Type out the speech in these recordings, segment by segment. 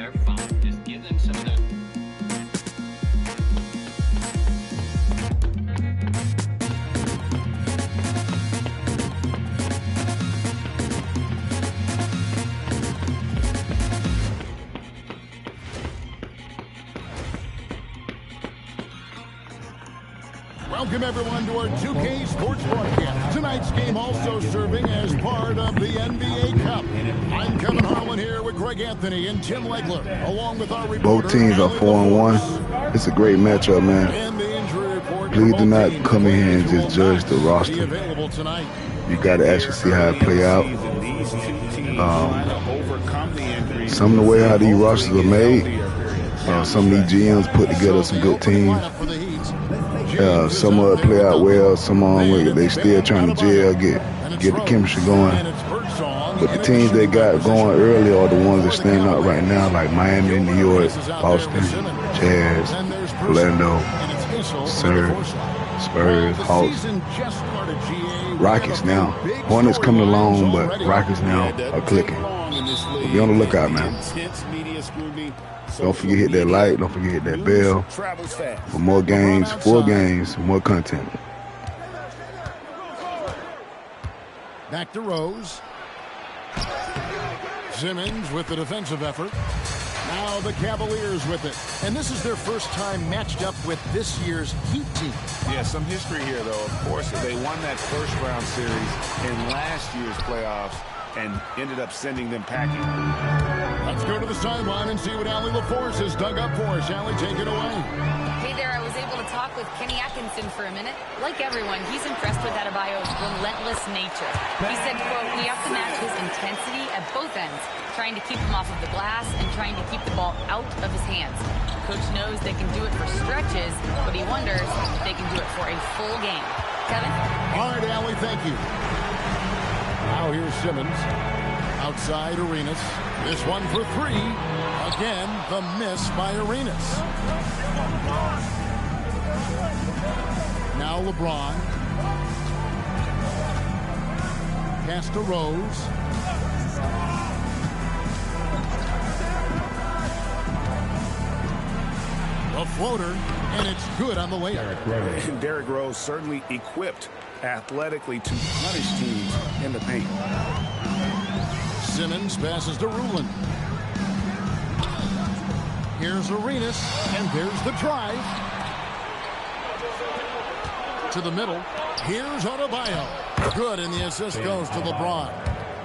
They're fine. Just give them some of the... Welcome, everyone, to our 2K Sports broadcast. Tonight's game also serving as part of the NBA Cup. I'm Kevin Harlan here with Greg Anthony and Tim Legler, along with our reporter. Both teams are 4-1. It's a great matchup, man. Please do not come in here and just judge the roster. You got to actually see how it play out. Some of the way how these rosters are made, some of these GMs put together some good teams. Some of it play out well, some of them they still trying to gel, get the chemistry going. But the teams they got going early are the ones that stand out right now, like Miami, New York, Boston, Jazz, Orlando, Spurs, Hawks, Rockets now. Hornets coming along, but Rockets now are clicking. So be on the lookout, man. Don't forget to hit that like. Don't forget to hit that bell for more games, full games, more content. Back to Rose. Simmons with the defensive effort. Now the Cavaliers with it. And this is their first time matched up with this year's Heat team. Yeah, some history here, though. Of course, they won that first-round series in last year's playoffs and ended up sending them packing. Let's go to the sideline and see what Allie LaForce has dug up for us. Allie, take it away. Hey there, I was able to talk with Kenny Atkinson for a minute. Like everyone, he's impressed with Adebayo's relentless nature. He said, quote, we have to match his intensity at both ends, trying to keep him off of the glass and trying to keep the ball out of his hands. The coach knows they can do it for stretches, but he wonders if they can do it for a full game. Kevin? All right, Allie, thank you. Now here's Simmons. Outside Arenas. This one for three. Again, the miss by Arenas. Now LeBron. Pass to Rose. A floater, and it's good on the layup. And Derrick Rose certainly equipped athletically to punish teams in the paint. Simmons passes to Rulin. Here's Arenas, and there's the drive. To the middle. Here's Adebayo. Good, and the assist goes to LeBron.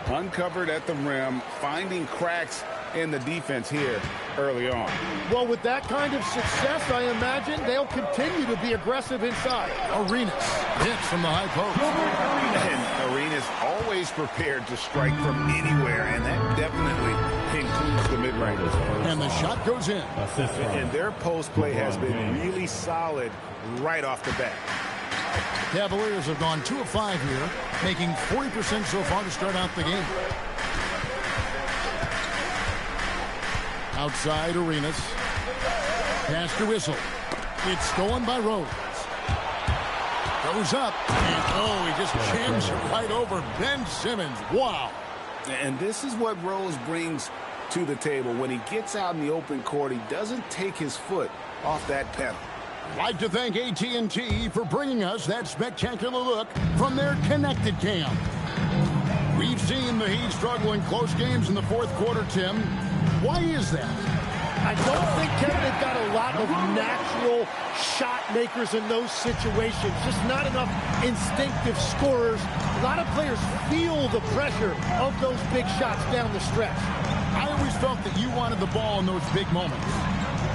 Uncovered at the rim, finding cracks in the defense here early on. Well, with that kind of success, I imagine they'll continue to be aggressive inside. Arenas hits from the high post. And Arenas always prepared to strike from anywhere, and that definitely includes the mid-range. And the shot goes in. And their post play has been really solid right off the bat. Cavaliers have gone 2 of 5 here, making 40% so far to start out the game. Outside Arenas. Pass to Whistle. It's stolen by Rose. Goes up. And he just jams it right over Ben Simmons. Wow. And this is what Rose brings to the table. When he gets out in the open court, he doesn't take his foot off that pedal. I'd like to thank AT&T for bringing us that spectacular look from their connected cam. We've seen the Heat struggle in close games in the fourth quarter, Tim. Why is that? I don't think, Kevin, they've got a lot of natural shot makers in those situations. Just not enough instinctive scorers. A lot of players feel the pressure of those big shots down the stretch. I always felt that you wanted the ball in those big moments.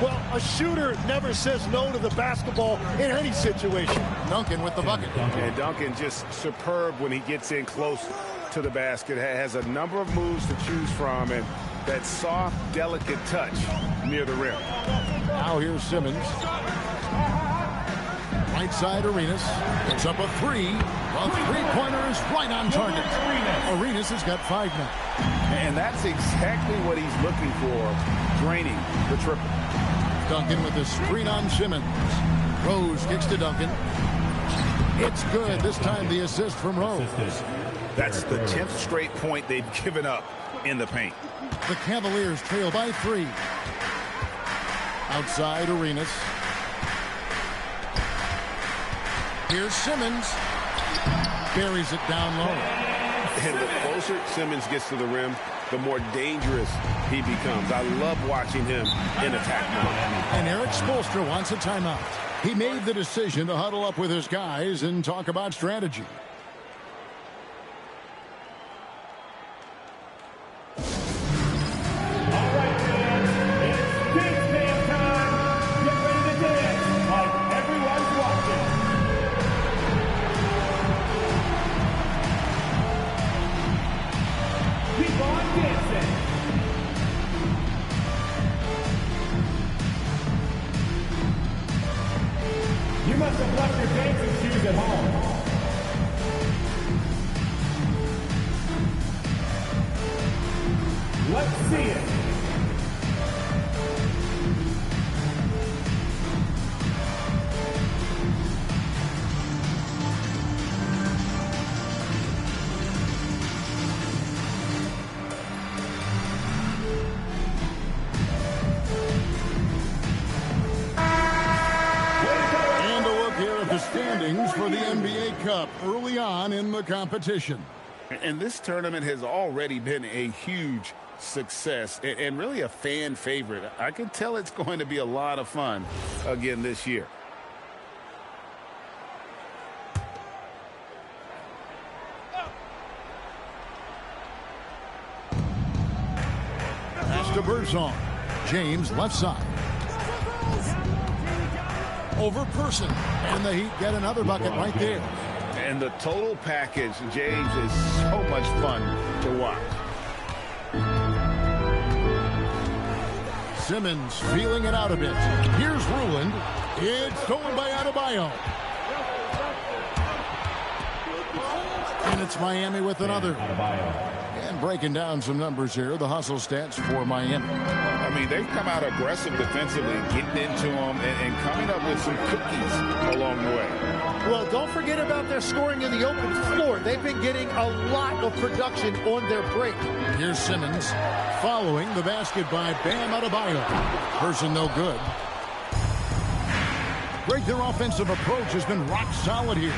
Well, a shooter never says no to the basketball in any situation. Duncan with the bucket. And Duncan just superb when he gets in close to the basket. Has a number of moves to choose from, and that soft, delicate touch near the rim. Now here's Simmons. Right side Arenas. It's up a three. A three-pointer is right on target. Arenas has got 5 now. And that's exactly what he's looking for, draining the triple. Duncan with the screen on Simmons. Rose kicks to Duncan. It's good. This time the assist from Rose. That's the 10th straight point they've given up in the paint. The Cavaliers trail by 3. Outside Arenas. Here's Simmons. Buries it down low. And the closer Simmons gets to the rim, the more dangerous he becomes. I love watching him in attack mode. And Eric Spoelstra wants a timeout. He made the decision to huddle up with his guys and talk about strategy. You must have left your dancing shoes at home. Let's see it. Standings for the NBA Cup early on in the competition. And this tournament has already been a huge success and really a fan favorite. I can tell it's going to be a lot of fun again this year. Pass to Birdsong. James left side. Over Person, and the Heat get another bucket right there. And the total package, James, is so much fun to watch. Simmons feeling it out a bit. Here's Ruland. It's stolen by Adebayo. And it's Miami with another. And breaking down some numbers here, the hustle stats for Miami. I mean, they've come out aggressive defensively, getting into them and coming up with some cookies along the way. Well, don't forget about their scoring in the open floor. They've been getting a lot of production on their break. Here's Simmons following the basket by Bam Adebayo. Person no good. Great, their offensive approach has been rock solid here.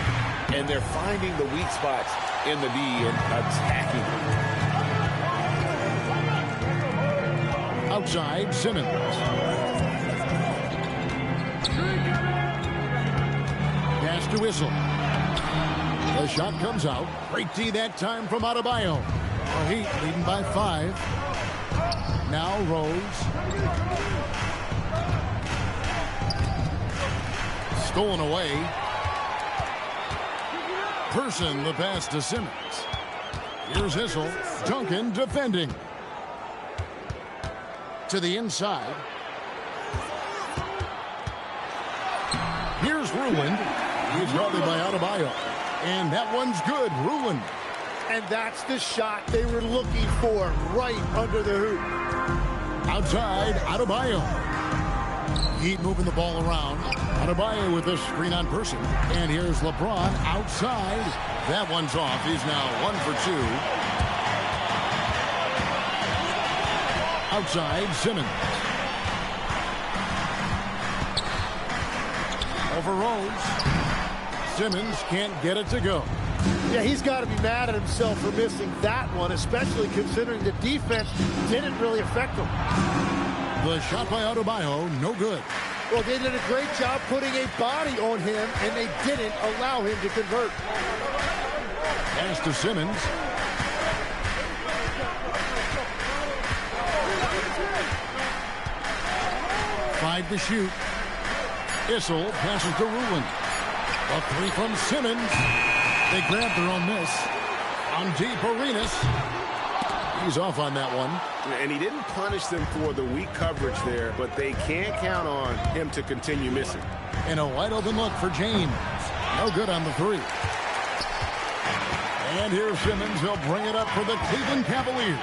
And they're finding the weak spots in the D and attacking. Outside, Simmons. Pass to Whistle. The shot comes out. Great D that time from Adebayo. The Heat leading by 5. Now Rose. Stolen away. Person the pass to Simmons. Here's Whistle. Duncan defending. To the inside. Here's Ruland. He's guarded by Adebayo. And that one's good. Ruland. And that's the shot they were looking for right under the hoop. Outside, Adebayo. Heat moving the ball around. Adebayo with a screen on Person. And here's LeBron outside. That one's off. He's now 1 for 2. Outside, Simmons. Over Rose. Simmons can't get it to go. Yeah, he's got to be mad at himself for missing that one, especially considering the defense didn't really affect him. The shot by Adebayo, no good. Well, they did a great job putting a body on him, and they didn't allow him to convert. Pass to Simmons. Five to shoot. Issel passes to Ruland. A 3 from Simmons. They grab their own miss. On deep, Arenas. He's off on that one. And he didn't punish them for the weak coverage there, but they can't count on him to continue missing. And a wide open look for James. No good on the 3. And here's Simmons. He'll bring it up for the Cleveland Cavaliers.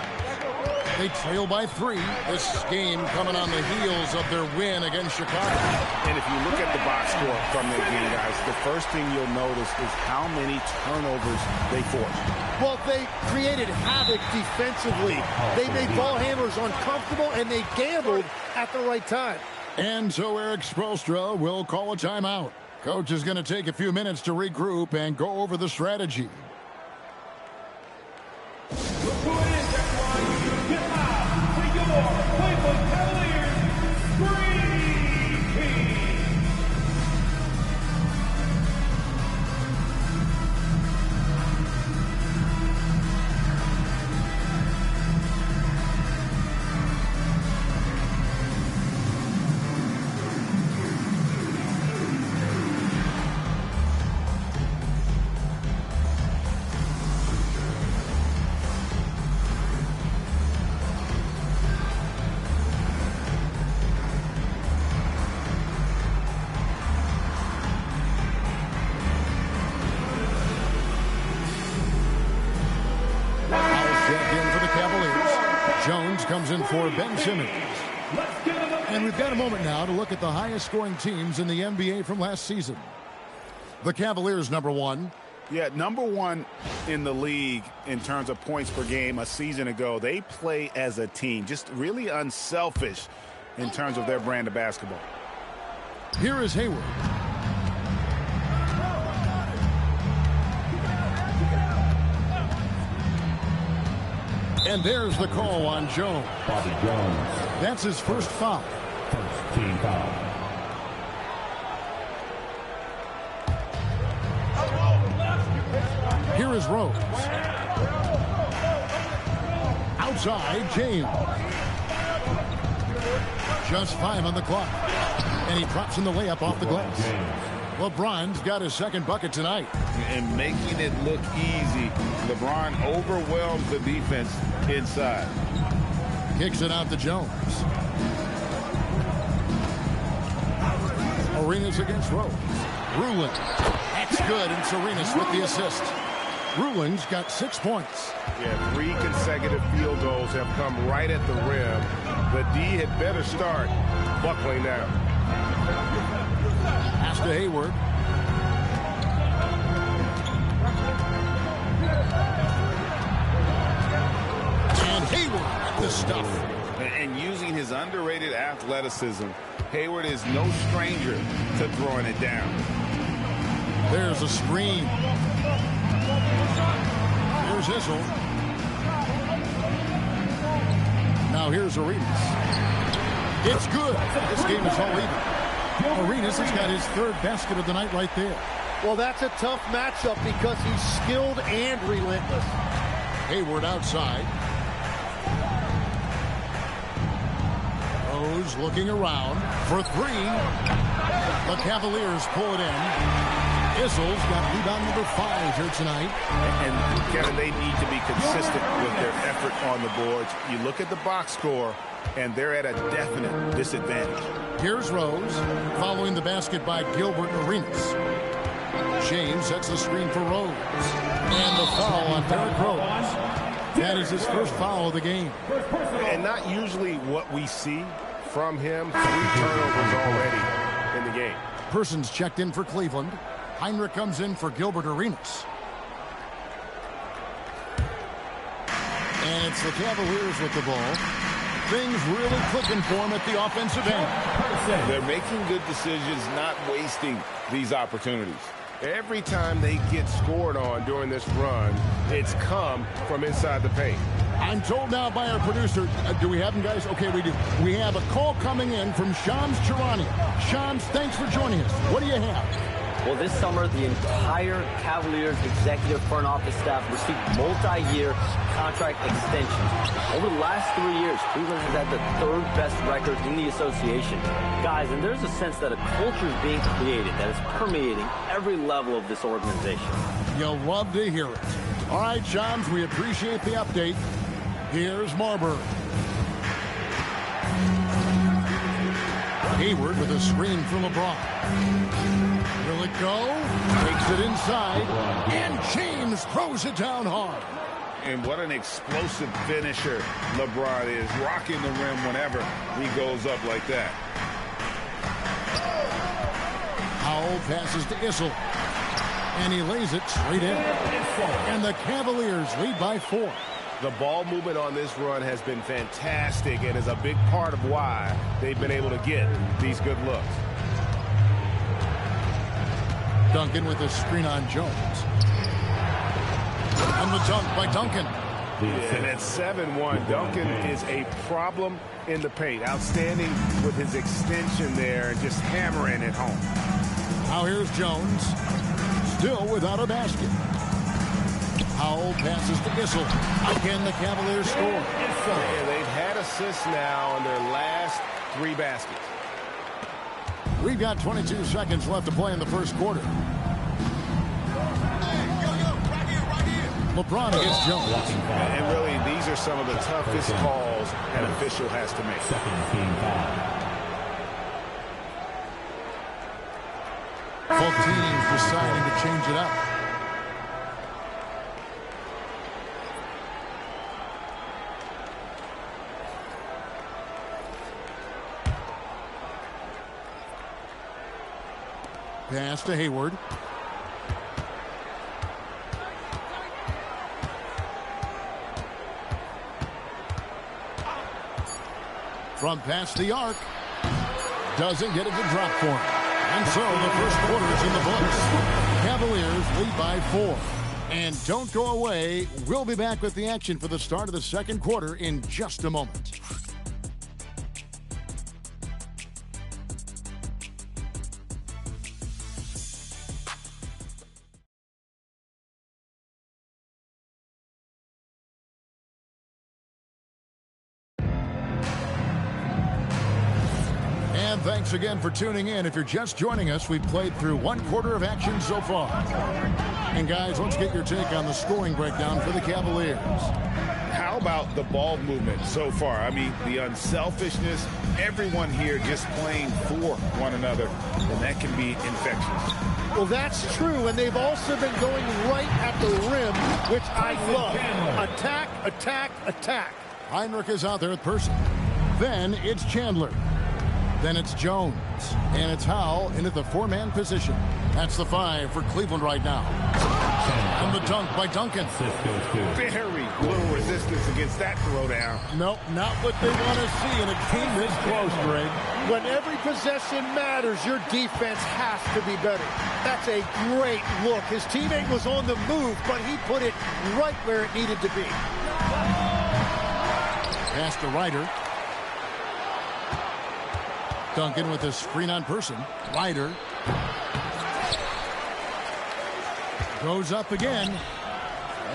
They trail by 3. This game coming on the heels of their win against Chicago. And if you look at the box score from that game, guys, the first thing you'll notice is how many turnovers they forced. Well, they created havoc defensively. They made ball handlers uncomfortable, and they gambled at the right time. And so Eric Spoelstra will call a timeout. Coach is going to take a few minutes to regroup and go over the strategy. Look who it is, everyone. Get loud for your Cleveland Cavaliers Green Team. Jones comes in for Ben Simmons. And we've got a moment now to look at the highest scoring teams in the NBA from last season. The Cavaliers, number 1. Yeah, number 1 in the league in terms of points per game a season ago. They play as a team, just really unselfish in terms of their brand of basketball. Here is Hayward. And there's the call on Jones. Bobby Jones. That's his first foul. First team foul. Here is Rose. Outside, James. Just 5 on the clock. And he drops in the layup off the glass. LeBron's got his second bucket tonight. And making it look easy, LeBron overwhelms the defense inside. Kicks it out to Jones. Arenas against Rose. Rulin. That's good, and Serenas with the assist. Rulin's got 6 points. Yeah, 3 consecutive field goals have come right at the rim. The D had better start buckling down. Pass to Hayward. And Hayward with the stuff. And using his underrated athleticism, Hayward is no stranger to throwing it down. There's a screen. Here's Issel. Now here's Arenas. It's good. This game is all even. Arenas has got his 3rd basket of the night right there. Well, that's a tough matchup because he's skilled and relentless. Hayward outside. Rose looking around for 3. The Cavaliers pull it in. Issel's got rebound number 5 here tonight. And Kevin, they need to be consistent with their effort on the boards. You look at the box score, and they're at a definite disadvantage. Here's Rose, following the basket by Gilbert and Arenas. James sets the screen for Rose. And the foul on Derrick Rose. That is his first foul of the game. And not usually what we see from him. 3 turnovers already in the game. Persons checked in for Cleveland. Heinrich comes in for Gilbert Arenas. And it's the Cavaliers with the ball. Things really clicking for them at the offensive end. They're making good decisions, not wasting these opportunities. Every time they get scored on during this run, it's come from inside the paint. I'm told now by our producer, do we have him, guys? Okay, we do. We have a call coming in from Shams Charania. Shams, thanks for joining us. What do you have? Well, this summer, the entire Cavaliers executive front office staff received multi-year contract extensions. Over the last 3 years, Cleveland has had the 3rd best record in the association. Guys, and there's a sense that a culture is being created that is permeating every level of this organization. You'll love to hear it. All right, Shams, we appreciate the update. Here's Marbury. Hayward with a screen for LeBron. Will it go? Takes it inside. And James throws it down hard. And what an explosive finisher LeBron is, rocking the rim whenever he goes up like that. Howell passes to Issel. And he lays it straight in. And the Cavaliers lead by 4. The ball movement on this run has been fantastic and is a big part of why they've been able to get these good looks. Duncan with a screen on Jones. And the dunk by Duncan. And at 7-1, Duncan is a problem in the paint. Outstanding with his extension there and just hammering it home. Now here's Jones. Still without a basket. Howell passes to Issel. Again, the Cavaliers score. And they've had assists now on their last 3 baskets. We've got 22 seconds left to play in the first quarter. LeBron against Jones. And really, these are some of the toughest calls an official has to make. Both teams deciding to change it up. Pass to Hayward. From past the arc. Doesn't get it to drop for him. And so the first quarter is in the books. Cavaliers lead by 4. And don't go away. We'll be back with the action for the start of the second quarter in just a moment. And thanks again for tuning in. If you're just joining us, we've played through 1 quarter of action so far. And guys, let's get your take on the scoring breakdown for the Cavaliers. How about the ball movement so far? I mean, the unselfishness, everyone here just playing for one another, and that can be infectious. Well, that's true, and they've also been going right at the rim, which I love. Attack, attack, attack. Heinrich is out there at Person. Then it's Chandler. Then it's Jones. And it's Howell into the 4-man position. That's the 5 for Cleveland right now. And the dunk by Duncan. Very little resistance against that throwdown. Nope, not what they want to see in a game this close, Greg. When every possession matters, your defense has to be better. That's a great look. His teammate was on the move, but he put it right where it needed to be. Pass to Ryder. Duncan with a screen on Person. Ryder goes up again.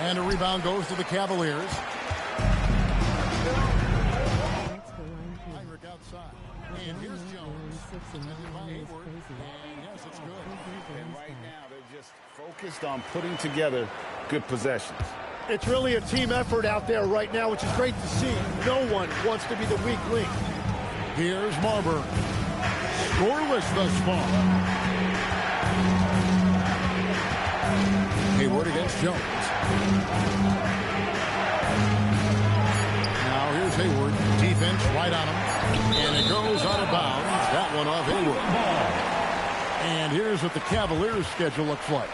And a rebound goes to the Cavaliers. Heinrich outside. And here's Jones. And yes, it's good. And right now, they're just focused on putting together good possessions. It's really a team effort out there right now, which is great to see. No one wants to be the weak link. Here's Marbury. Scoreless thus far. Hayward against Jones. Now here's Hayward. Defense right on him. And it goes out of bounds. That one off Hayward. And here's what the Cavaliers' schedule looks like.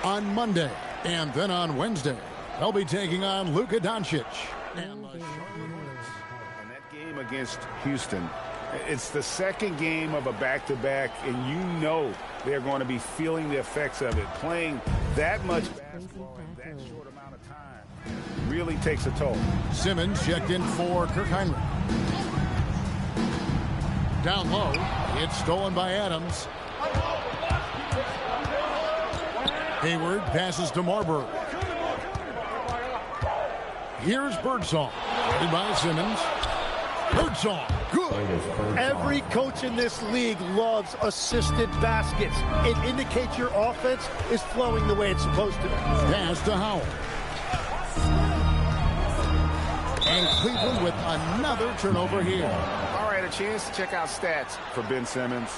On Monday and then on Wednesday, they'll be taking on Luka Doncic. And that game against Houston, it's the second game of a back-to-back, and you know they're going to be feeling the effects of it. Playing that much basketball in that short amount of time really takes a toll. Simmons checked in for Kirk Heinrich. Down low, it's stolen by Adams. Hayward passes to Marbury. Here's Birdsong, headed by Simmons. Birdsong, good. Every coach in this league loves assisted baskets. It indicates your offense is flowing the way it's supposed to be. Pass to Howell. And Cleveland with another turnover here. All right, a chance to check out stats for Ben Simmons.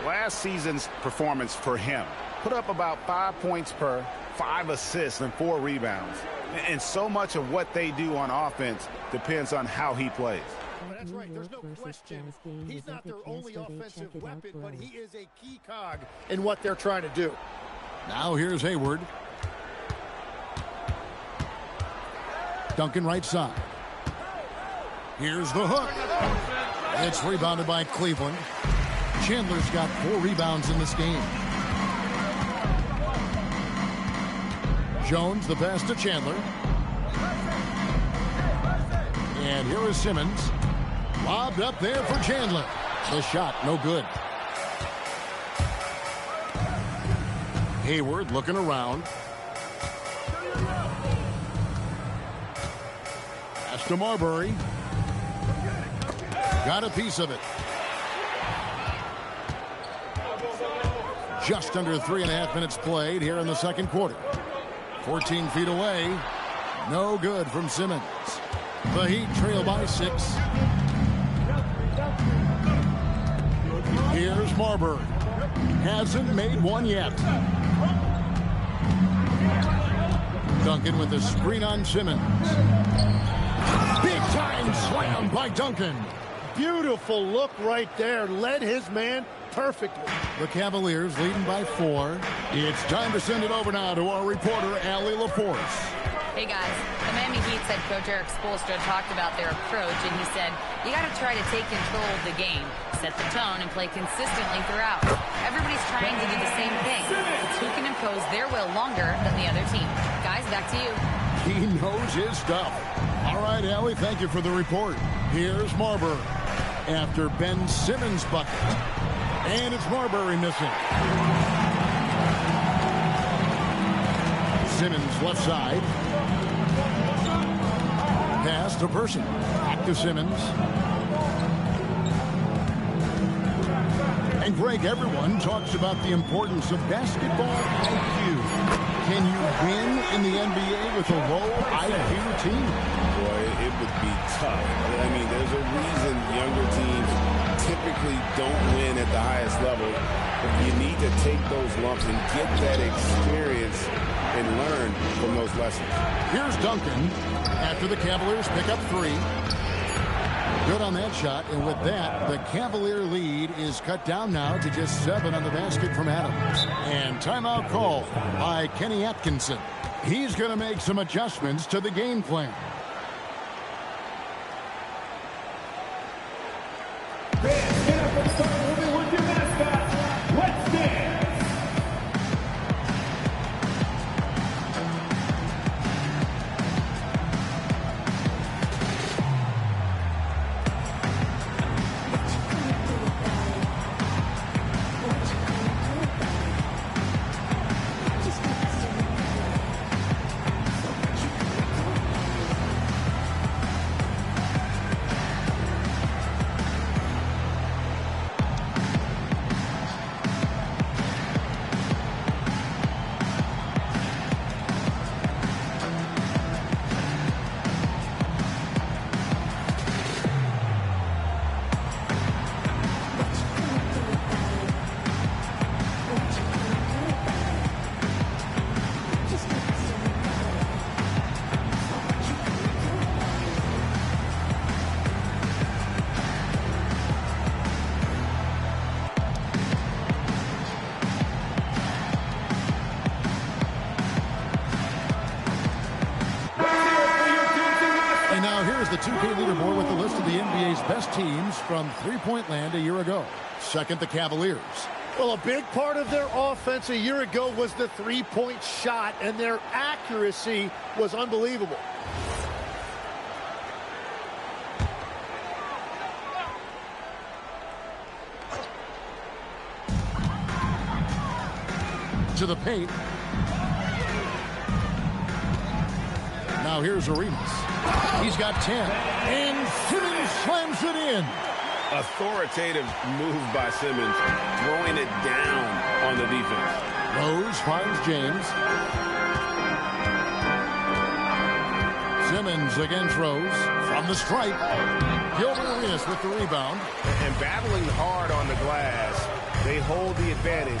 Last season's performance for him. Put up about 5 points per, 5 assists, and 4 rebounds. And so much of what they do on offense depends on how he plays. That's right. There's no question. He's not their only offensive weapon, but he is a key cog in what they're trying to do. Now here's Hayward. Duncan right side. Here's the hook. It's rebounded by Cleveland. Chandler's got 4 rebounds in this game. Jones, the pass to Chandler. And here is Simmons. Lobbed up there for Chandler. The shot, no good. Hayward looking around. Pass to Marbury. Got a piece of it. Just under 3.5 minutes played here in the second quarter. 14 feet away. No good from Simmons. The Heat trail by 6. Here's Marbury. Hasn't made one yet. Duncan with the screen on Simmons. Big time slam by Duncan. Beautiful look right there. Led his man perfectly. The Cavaliers leading by 4. It's time to send it over now to our reporter, Allie LaForce. Hey guys, the Miami Heat's head coach Eric Spoelstra talked about their approach, and he said, you got to try to take control of the game, set the tone, and play consistently throughout. Everybody's trying to do the same thing. It's who can impose their will longer than the other team. Guys, back to you. He knows his stuff. All right, Allie, thank you for the report. Here's Marbury after Ben Simmons' bucket. And it's Marbury missing. Simmons left side. Pass to Person. Back to Simmons. And Greg, everyone talks about the importance of basketball IQ. Can you win in the NBA with a low IQ team? Boy, it would be tough. I mean, there's a reason younger teams typically don't win at the highest level. You need to take those lumps and get that experience and learn from those lessons. Here's Duncan after the Cavaliers pick up 3. Good on that shot, and with that, the Cavalier lead is cut down now to just 7 on the basket from Adams. And timeout call by Kenny Atkinson. He's going to make some adjustments to the game plan. The 2K leaderboard with the list of the NBA's best teams from three-point land a year ago. Second, the Cavaliers. Well, a big part of their offense a year ago was the three-point shot, and their accuracy was unbelievable. To the paint. Now here's Arenas. He's got 10. And Simmons slams it in. Authoritative move by Simmons, throwing it down on the defense. Rose finds James. Simmons against Rose from the stripe. Gilbert Arenas with the rebound. And battling hard on the glass, they hold the advantage.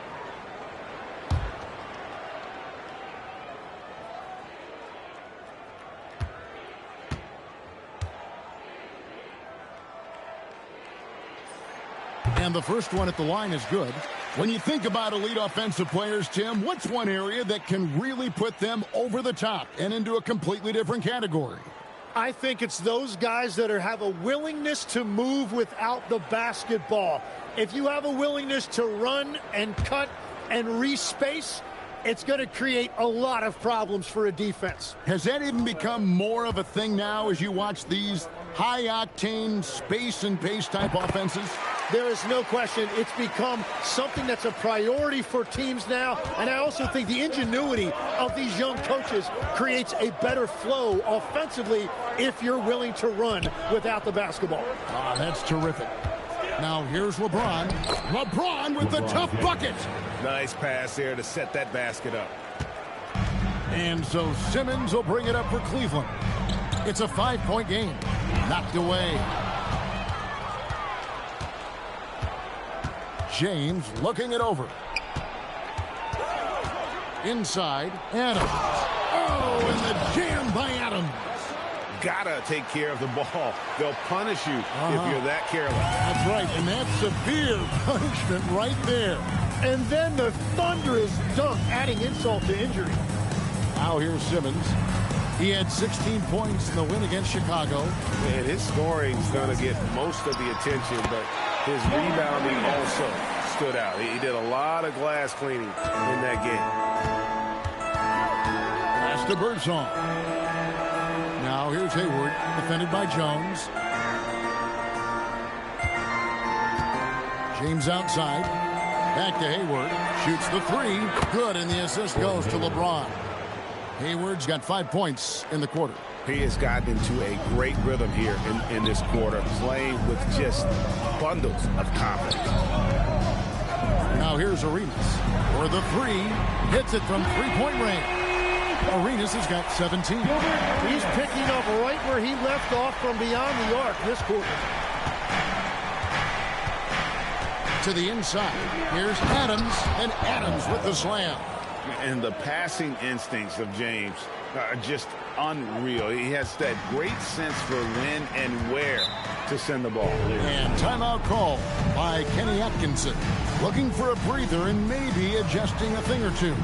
And the first one at the line is good. When you think about elite offensive players, Tim, what's one area that can really put them over the top and into a completely different category? I think it's those guys that have a willingness to move without the basketball. If you have a willingness to run and cut and respace, it's going to create a lot of problems for a defense. Has that even become more of a thing now as you watch these high-octane space and pace type offenses? There is no question it's become something that's a priority for teams now, and I also think the ingenuity of these young coaches creates a better flow offensively if you're willing to run without the basketball. Ah, that's terrific. Now here's LeBron. LeBron with the tough bucket. Nice pass there to set that basket up. And so Simmons will bring it up for Cleveland. It's a 5-point game. Knocked away. James looking it over. Inside, Adams. Oh, and the jam by Adams. Gotta take care of the ball. They'll punish you if you're that careless. That's right, and that's severe punishment right there. And then the thunderous dunk, adding insult to injury. Now here's Simmons. He had 16 points in the win against Chicago. And his scoring's going to get most of the attention, but his rebounding also stood out. He did a lot of glass cleaning in that game. Pass to Birdsong. Now here's Hayward, defended by Jones. James outside. Back to Hayward. Shoots the three. Good, and the assist goes to LeBron. Hayward's got 5 points in the quarter. He has gotten into a great rhythm here in this quarter, playing with just bundles of confidence. Now here's Arenas for the three. Hits it from three-point range. Arenas has got 17. He's picking up right where he left off from beyond the arc this quarter. To the inside. Here's Adams, and Adams with the slam. And the passing instincts of James are just unreal. He has that great sense for when and where to send the ball. And timeout call by Kenny Atkinson. Looking for a breather and maybe adjusting a thing or two.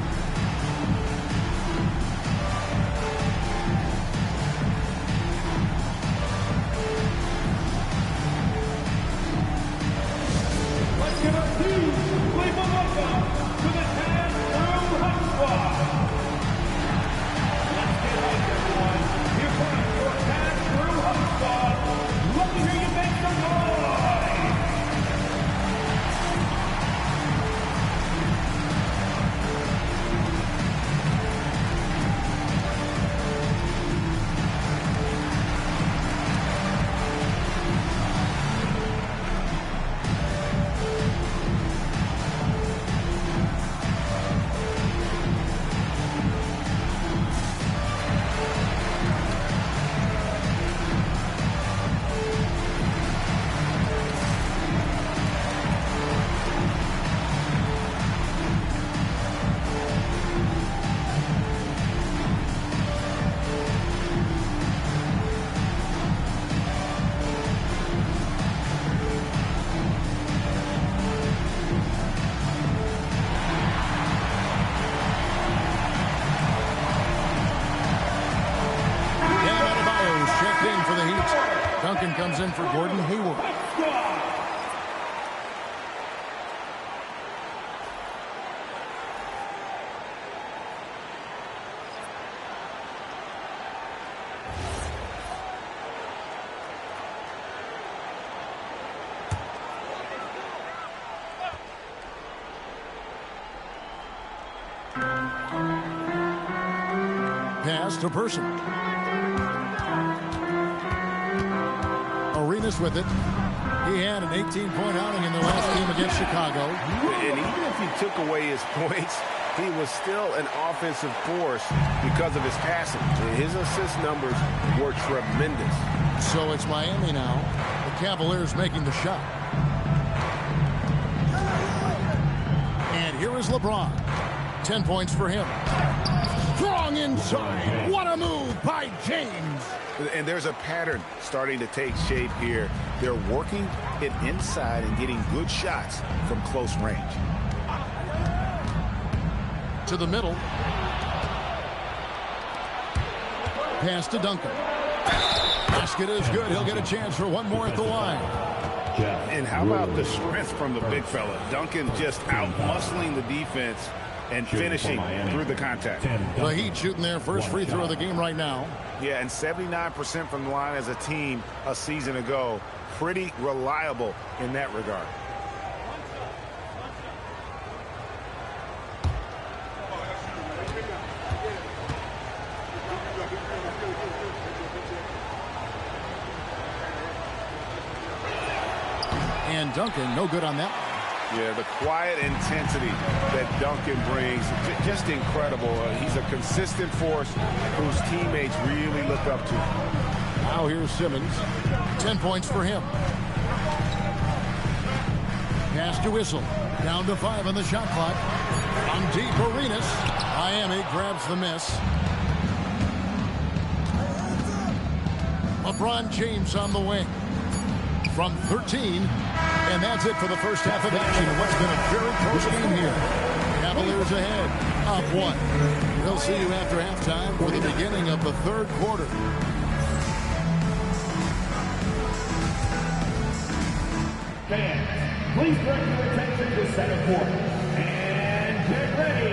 Let's give a huge Cleveland welcome to the 10 Crew Hot Squad. Let's get right, everyone. Here comes your 10 Crew Hot Squad. Let me hear you make some noise. Duncan comes in for Gordon Hayward. Pass to Person. Arenas with it. He had an 18-point outing in the last game against Chicago. And even if he took away his points, he was still an offensive force because of his passing. His assist numbers were tremendous. So it's Miami now. The Cavaliers making the shot. And here is LeBron. 10 points for him. Strong inside. What a move by James. And there's a pattern starting to take shape here. They're working it inside and getting good shots from close range. To the middle. Pass to Duncan. Basket is good. He'll get a chance for one more at the line. And how about the strength from the big fella? Duncan just out-muscling the defense and finishing through the contact. The Heat shooting their first free throw of the game right now. Yeah, and 79% from the line as a team a season ago. Pretty reliable in that regard. And Duncan, no good on that one. Yeah, the quiet intensity that Duncan brings, just incredible. He's a consistent force whose teammates really look up to. Now here's Simmons. 10 points for him. Pass to Whistle. Down to 5 on the shot clock. On deep, Arenas. Miami grabs the miss. LeBron James on the wing. From 13, and that's it for the first half of action in what's been a very close game here. Cavaliers ahead, up 1. We'll see you after halftime for the beginning of the third quarter. Fans, please direct your attention to center court. And get ready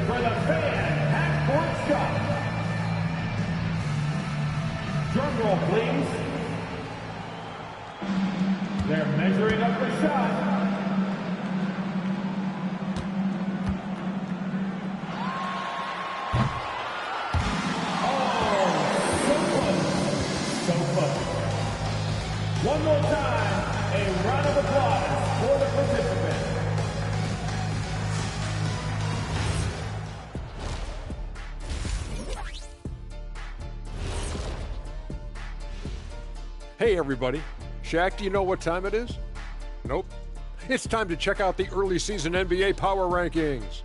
for the fan half-court shot. Drum roll, please. They're measuring up the shot. Oh, so close. One more time, a round of applause for the participants. Hey, everybody. Shaq, do you know what time it is? Nope. It's time to check out the early season NBA Power Rankings.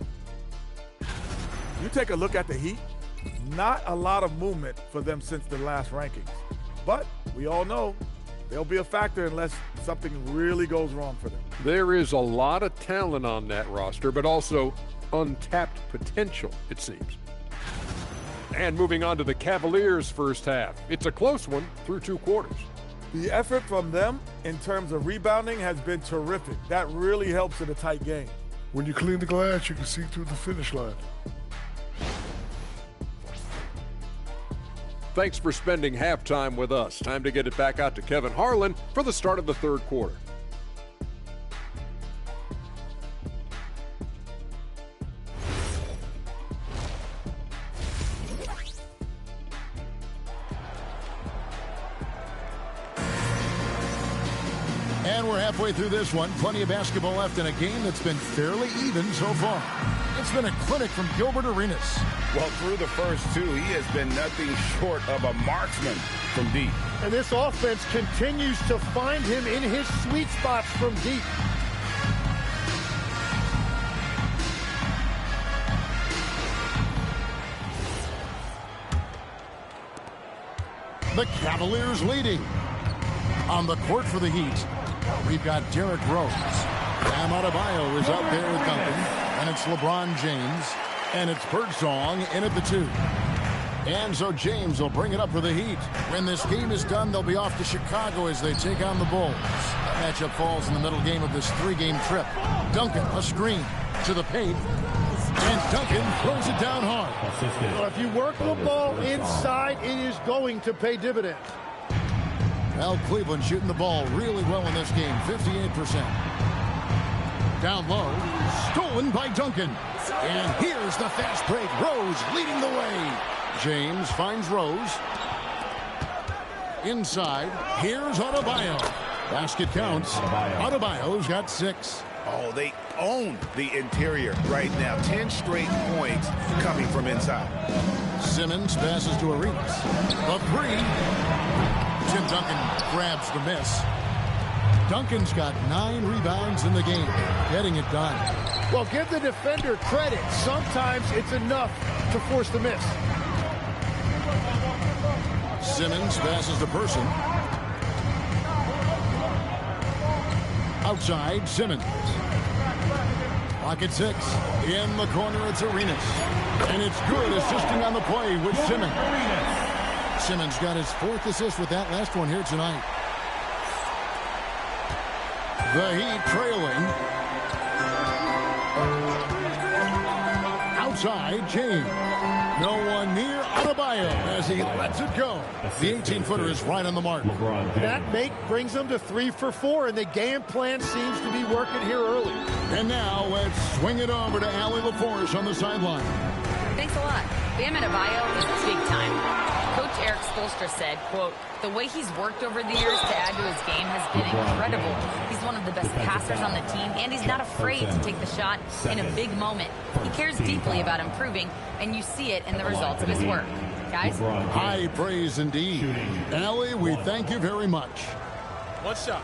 You take a look at the Heat, not a lot of movement for them since the last rankings. But we all know they'll be a factor unless something really goes wrong for them. There is a lot of talent on that roster, but also untapped potential, it seems. And moving on to the Cavaliers' first half. It's a close one through 2 quarters. The effort from them in terms of rebounding has been terrific. That really helps in a tight game. When you clean the glass, you can see through the finish line. Thanks for spending halftime with us. Time to get it back out to Kevin Harlan for the start of the third quarter. And we're halfway through this one. Plenty of basketball left in a game that's been fairly even so far. It's been a clinic from Gilbert Arenas. Well, through the first 2, he has been nothing short of a marksman from deep. And this offense continues to find him in his sweet spots from deep. The Cavaliers leading. On the court for the Heat, we've got Derrick Rose. Bam Adebayo is out there with Duncan. And it's LeBron James. And it's Birdsong in at the 2. And so James will bring it up for the Heat. When this game is done, they'll be off to Chicago as they take on the Bulls. The matchup falls in the middle game of this 3-game trip. Duncan, a screen to the paint. And Duncan throws it down hard. Well, if you work the ball inside, it is going to pay dividends. Well, Cleveland shooting the ball really well in this game, 58%. Down low, stolen by Duncan. And here's the fast break. Rose leading the way. James finds Rose. Inside, here's Adebayo. Basket counts. Adebayo's got 6. Oh, they own the interior right now. 10 straight points coming from inside. Simmons passes to Arenas. A 3. Tim Duncan grabs the miss. Duncan's got 9 rebounds in the game, getting it done. Well, give the defender credit. Sometimes it's enough to force the miss. Simmons passes to Person. Outside, Simmons. Pocket 6. In the corner, it's Arenas. And it's good, assisting on the play with Simmons. Simmons got his 4th assist with that last one here tonight. The Heat trailing. Outside, James. No one near Adebayo as he lets it go. The 18-footer is right on the mark. That make brings them to 3 for 4, and the game plan seems to be working here early. And now let's swing it over to Allie LaForge on the sideline. Thanks a lot. Bam Adebayo is big time. Coach Eric Spoelstra said, quote, the way he's worked over the years to add to his game has been incredible. He's one of the best passers on the team, and he's not afraid to take the shot in a big moment. He cares deeply about improving, and you see it in the results of his work. Guys? High praise indeed. Allie, we thank you very much. One shot.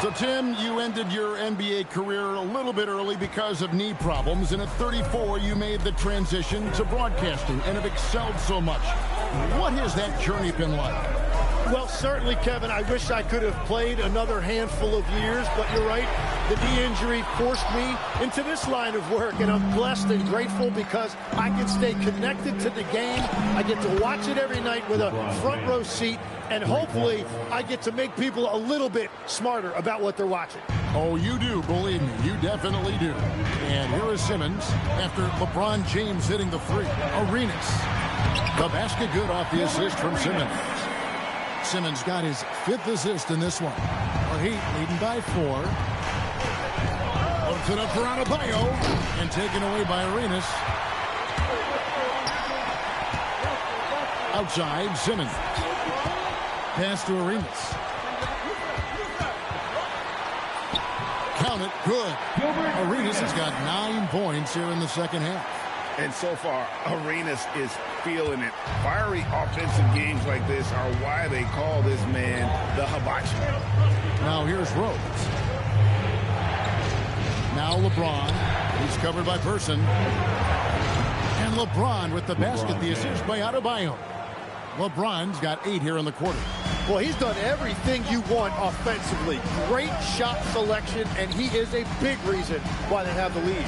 So, Tim, you ended your NBA career a little bit early because of knee problems, and at 34, you made the transition to broadcasting and have excelled so much. What has that journey been like? Well, certainly, Kevin, I wish I could have played another handful of years, but you're right. The knee injury forced me into this line of work, and I'm blessed and grateful because I can stay connected to the game. I get to watch it every night with a front row seat, and hopefully I get to make people a little bit smarter about what they're watching. Oh, you do, believe me. You definitely do. And here is Simmons after LeBron James hitting the 3. Arenas. The basket good off the assist from Simmons. Simmons got his 5th assist in this one. The Heat leading by 4. Puts it up for Adebayo and taken away by Arenas. Outside, Simmons. Pass to Arenas. Count it, good. Arenas has got 9 points here in the second half. And so far, Arenas is feeling it. Fiery offensive games like this are why they call this man the hibachi. Now here's Rhodes. Now LeBron. He's covered by Person. And LeBron with the basket, the assist by Adebayo. LeBron's got 8 here in the quarter. Well, he's done everything you want offensively. Great shot selection, and he is a big reason why they have the lead.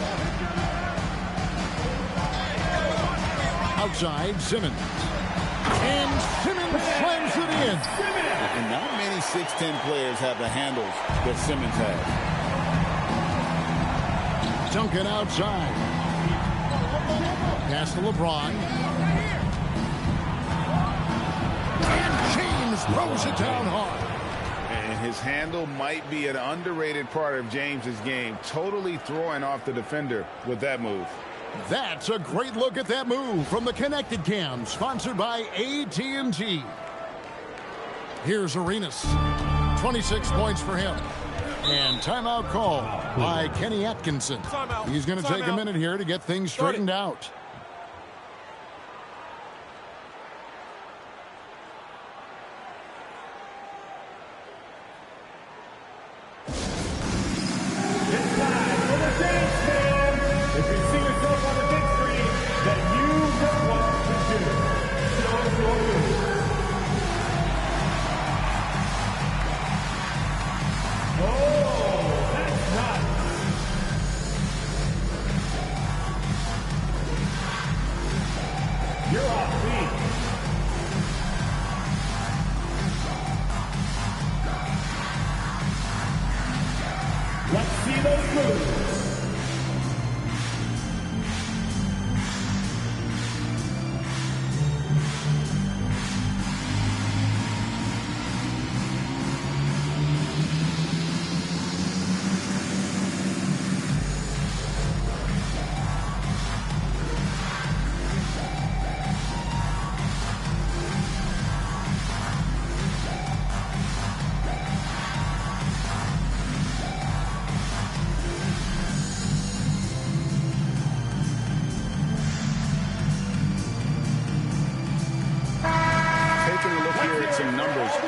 Outside, Simmons. And Simmons slams it in. And not many 6'10 players have the handles that Simmons has. Duncan outside. Pass to LeBron. And James throws it down hard. And his handle might be an underrated part of James's game. Totally throwing off the defender with that move. That's a great look at that move from the Connected Cam, sponsored by AT&T. Here's Arenas. 26 points for him. And timeout call by Kenny Atkinson. He's going to take a minute here to get things straightened out.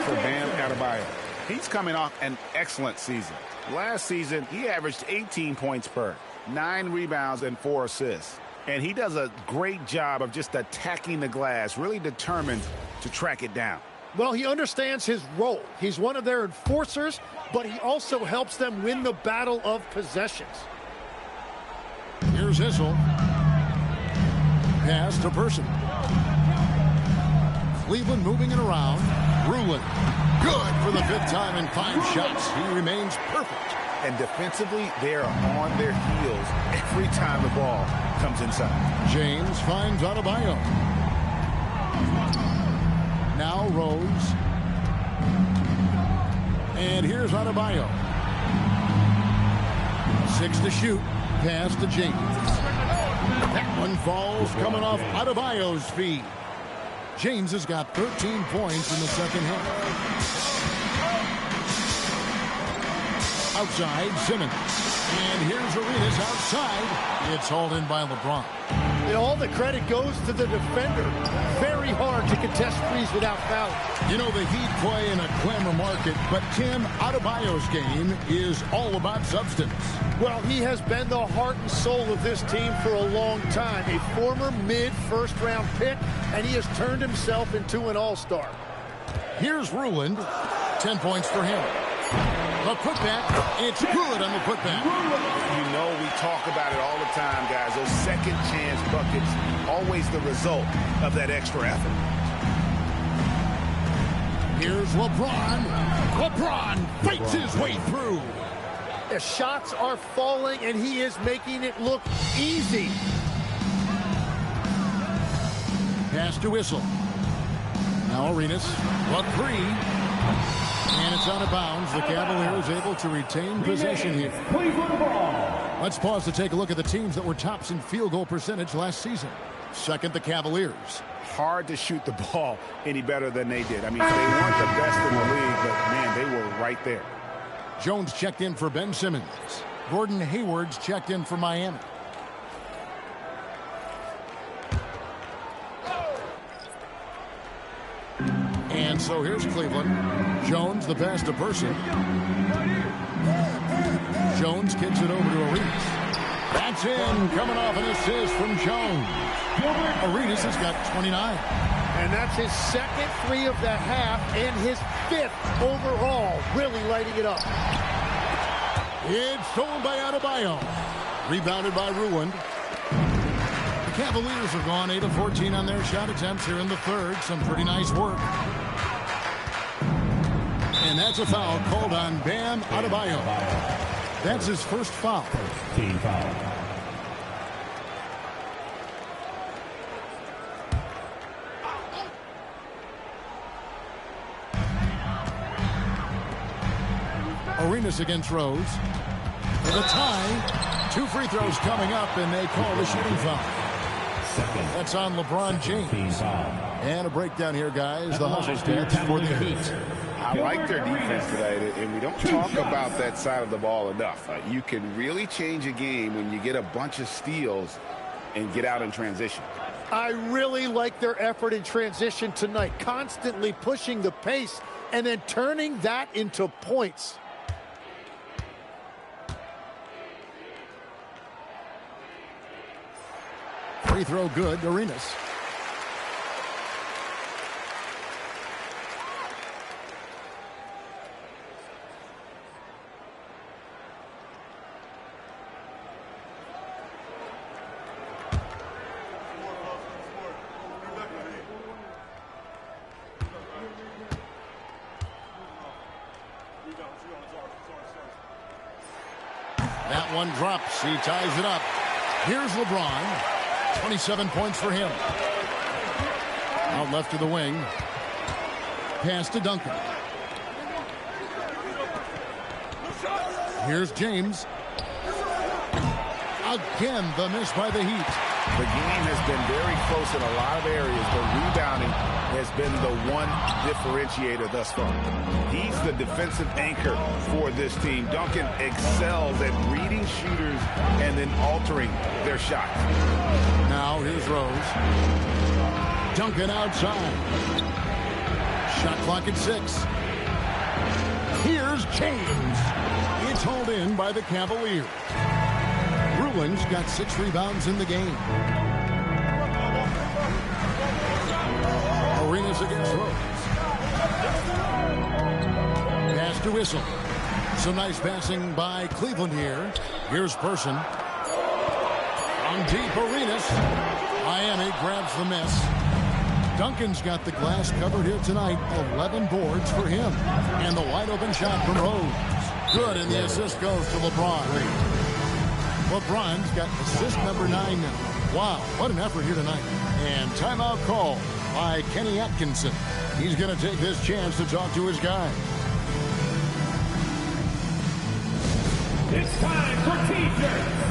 for Bam Adebayo. He's coming off an excellent season. Last season, he averaged 18 points per, 9 rebounds, and 4 assists. And he does a great job of just attacking the glass, really determined to track it down. Well, he understands his role. He's one of their enforcers, but he also helps them win the battle of possessions. Here's Issel. Pass to Person. Cleveland moving it around. Rulin. Good for the 5th time in 5 shots. He remains perfect. And defensively, they are on their heels every time the ball comes inside. James finds Adebayo. Now Rose. And here's Adebayo. 6 to shoot. Pass to James. That one falls coming off Adebayo's feet. James has got 13 points in the second half. Outside, Simmons. And here's Arenas outside. It's hauled in by LeBron. All the credit goes to the defender. Very hard to contest threes without foul. You know, the Heat play in a glamour market, but Tim, Adebayo's game is all about substance. Well, he has been the heart and soul of this team for a long time. A former mid-first-round pick, and he has turned himself into an all-star. Here's Ruland. 10 points for him. The putback, it's good on the putback. You know, we talk about it all the time, guys. Those second chance buckets, always the result of that extra effort. Here's LeBron. LeBron fights his way through. The shots are falling, and he is making it look easy. Pass to Issel. Now Arenas. The 3. And it's out of bounds. The Cavaliers able to retain possession here. Let's pause to take a look at the teams that were tops in field goal percentage last season. Second, the Cavaliers. Hard to shoot the ball any better than they did. I mean, they weren't the best in the league, but, man, they were right there. Jones checked in for Ben Simmons. Gordon Hayward's checked in for Miami. And so here's Cleveland. Jones, the pass to Person. Jones kicks it over to Arenas. That's in, coming off an assist from Jones. Arenas has got 29. And that's his second 3 of the half and his 5th overall, really lighting it up. It's stolen by Adebayo. Rebounded by Ruland. The Cavaliers have gone 8 of 14 on their shot attempts here in the third. Some pretty nice work. And that's a foul called on Bam Adebayo. That's his first foul. Team foul. Arenas against Rose. For the tie, 2 free throws coming up, and they call the shooting foul. That's on LeBron James. And a breakdown here, guys. The hustle stats for the Heat. I like their defense today, and we don't talk about that side of the ball enough. You can really change a game when you get a bunch of steals and get out in transition. I really like their effort in transition tonight, constantly pushing the pace and then turning that into points. Free throw good, Arenas. That one drops. He ties it up. Here's LeBron. 27 points for him. Out left to the wing. Pass to Duncan. Here's James. Again, the miss by the Heat. The game has been very close in a lot of areas, but rebounding has been the one differentiator thus far. He's the defensive anchor for this team. Duncan excels at reading shooters and then altering their shots. Now here's Rose. Duncan outside. Shot clock at 6. Here's James. It's hauled in by the Cavaliers. Bruins got 6 rebounds in the game. Arenas against Rose. Pass to Whistle. Some nice passing by Cleveland here. Here's Person. On deep, Arenas. Miami grabs the miss. Duncan's got the glass covered here tonight. 11 boards for him. And the wide open shot from Rose. Good, and the assist goes to LeBron. LeBron's got assist number 9 now. Wow, what an effort here tonight. And timeout call by Kenny Atkinson. He's going to take this chance to talk to his guys. It's time for T-shirts.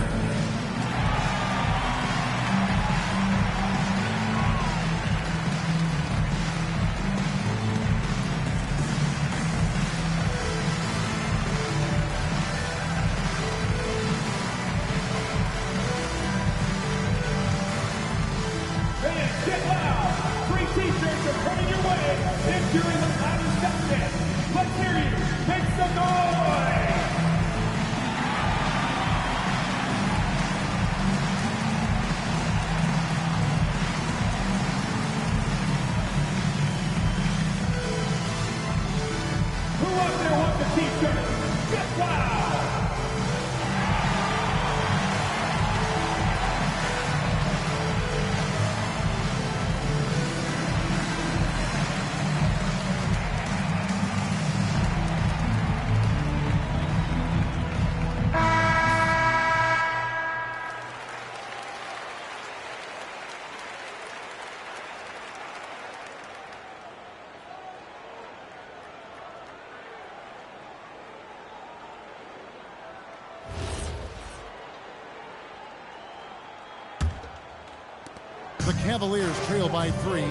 The Cavaliers trail by 3.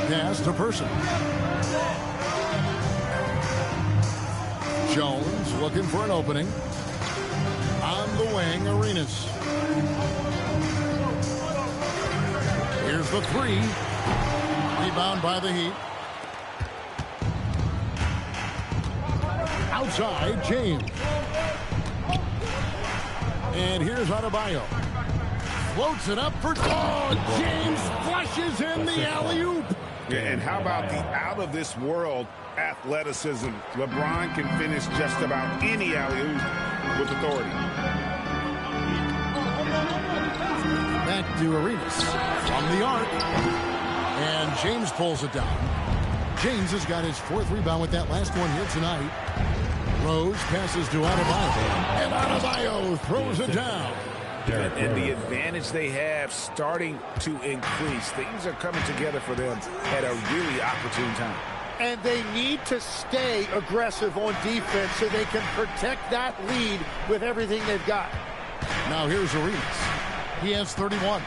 Pass to Person. Jones looking for an opening. On the wing, Arenas. Here's the 3. Rebound by the Heat. Outside, James. And here's Adebayo. Floats it up for James flushes in the alley-oop. And how about the out-of-this-world athleticism? LeBron can finish just about any alley-oop with authority. Back to Arenas from the arc. And James pulls it down. James has got his 4th rebound with that last one here tonight. Rose passes to Adebayo. And Adebayo throws it down. And the advantage they have starting to increase. Things are coming together for them at a really opportune time. And they need to stay aggressive on defense so they can protect that lead with everything they've got. Now here's Arenas. He has 31.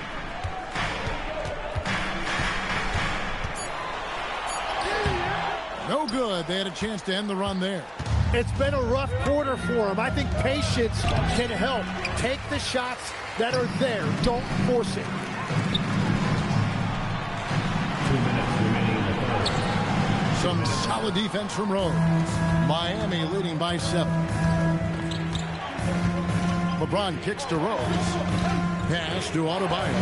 No good. They had a chance to end the run there. It's been a rough quarter for him. I think patience can help. Take the shots that are there. Don't force it. 2 minutes remaining in the third. Some solid defense from Rose. Miami leading by 7. LeBron kicks to Rose. Pass to Adebayo.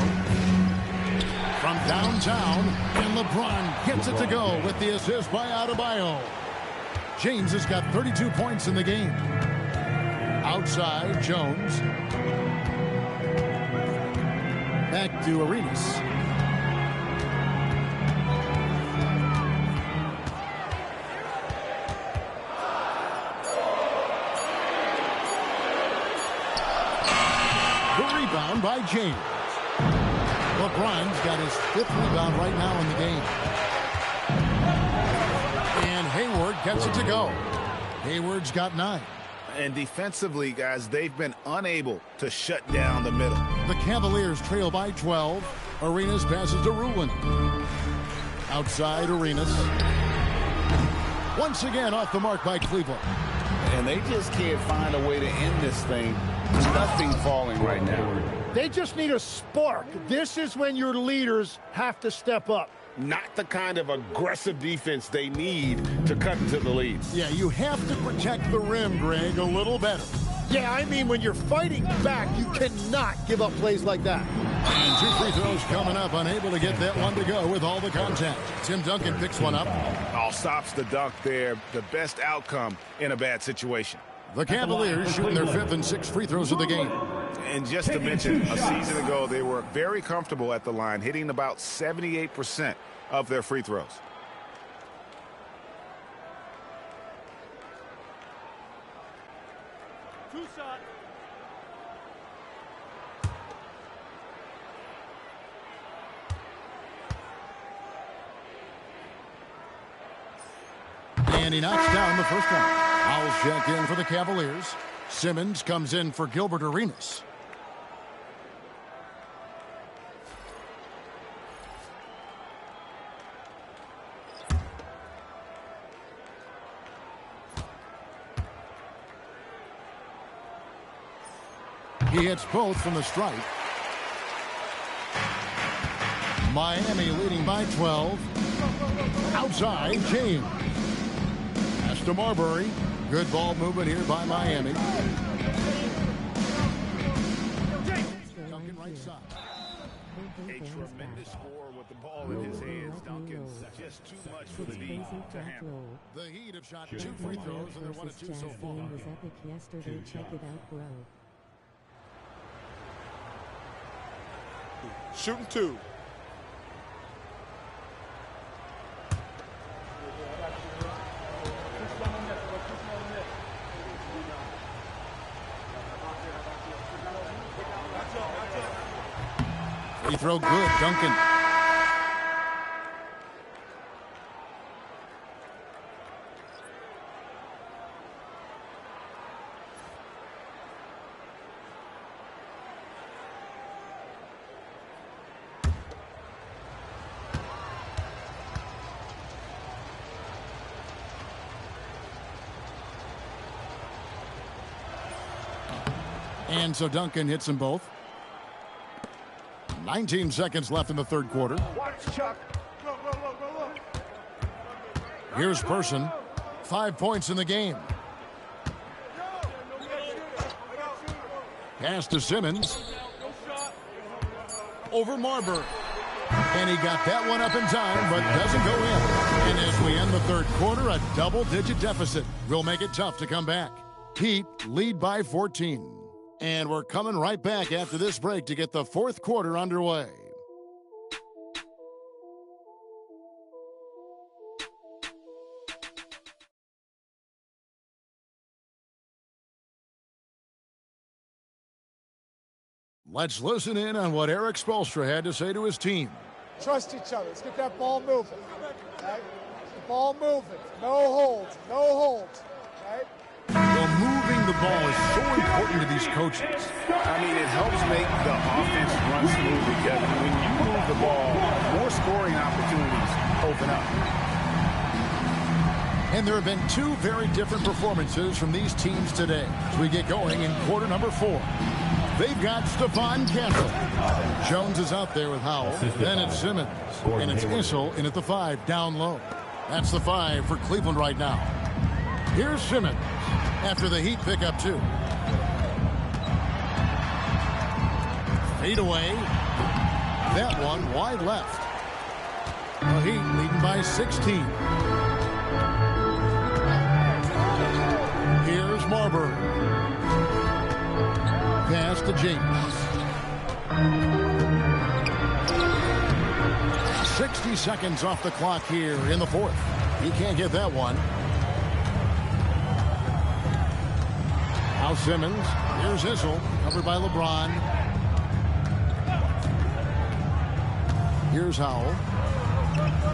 From downtown, and LeBron gets it to go with the assist by Adebayo. James has got 32 points in the game. Outside, Jones. Back to Arenas. The rebound by James. LeBron's got his 5th rebound right now in the game. And Hayward gets it to go. Hayward's got 9. And defensively, guys, they've been unable to shut down the middle. The Cavaliers trail by 12. Arenas passes to Rulin. Outside, Arenas. Once again off the mark by Cleveland. And they just can't find a way to end this thing. Nothing falling right now. They just need a spark. This is when your leaders have to step up. not the kind of aggressive defense they need to cut into the lead. Yeah, you have to protect the rim, Greg, a little better. Yeah, I mean, when you're fighting back, you cannot give up plays like that. And 2 free throws coming up, unable to get that one to go with all the contact. Tim Duncan picks one up. Oh, stops the dunk there. The best outcome in a bad situation. The Cavaliers shooting their 5th and 6th free throws of the game. And just to mention, a season ago, they were very comfortable at the line, hitting about 78% of their free throws. And he knocks down the first one. Fouls check in for the Cavaliers. Simmons comes in for Gilbert Arenas. He hits both from the stripe. Miami leading by 12. Outside, James. Pass to Marbury. Good ball movement here by Miami. Duncan right side. A tremendous score with the ball in his hands. Duncan's just too much for the D to handle. The Heat have shot 2 free throws and they're 1 of 2 so far. Was epic yesterday. Check it out, bro. Shooting 2. Free throw good, Duncan. And so Duncan hits them both. 19 seconds left in the third quarter. Watch Chuck. Here's Person. 5 points in the game. Pass to Simmons. Over Marbury. And he got that one up in time, but doesn't go in. And as we end the third quarter, a double-digit deficit will make it tough to come back. Heat lead by 14. And we're coming right back after this break to get the fourth quarter underway. Let's listen in on what Eric Spoelstra had to say to his team. Trust each other. Let's get that ball moving. Right? The ball moving. No holds. No holds. Right? Well, moving the ball is so important to these coaches. I mean, it helps make the offense run smoothly, Kevin. When you move the ball, more scoring opportunities open up. And there have been 2 very different performances from these teams today as we get going in quarter number 4. They've got Stephon Campbell. Jones is out there with Howell. Then it's Simmons. And it's Issel in at the 5 down low. That's the 5 for Cleveland right now. Here's Simmons after the Heat pick up 2. Fade away. That one wide left. The Heat leading by 16. Here's Marbury. Pass to James. 60 seconds off the clock here in the fourth. He can't get that one. Now Simmons. Here's Issel. Covered by LeBron. Here's Howell.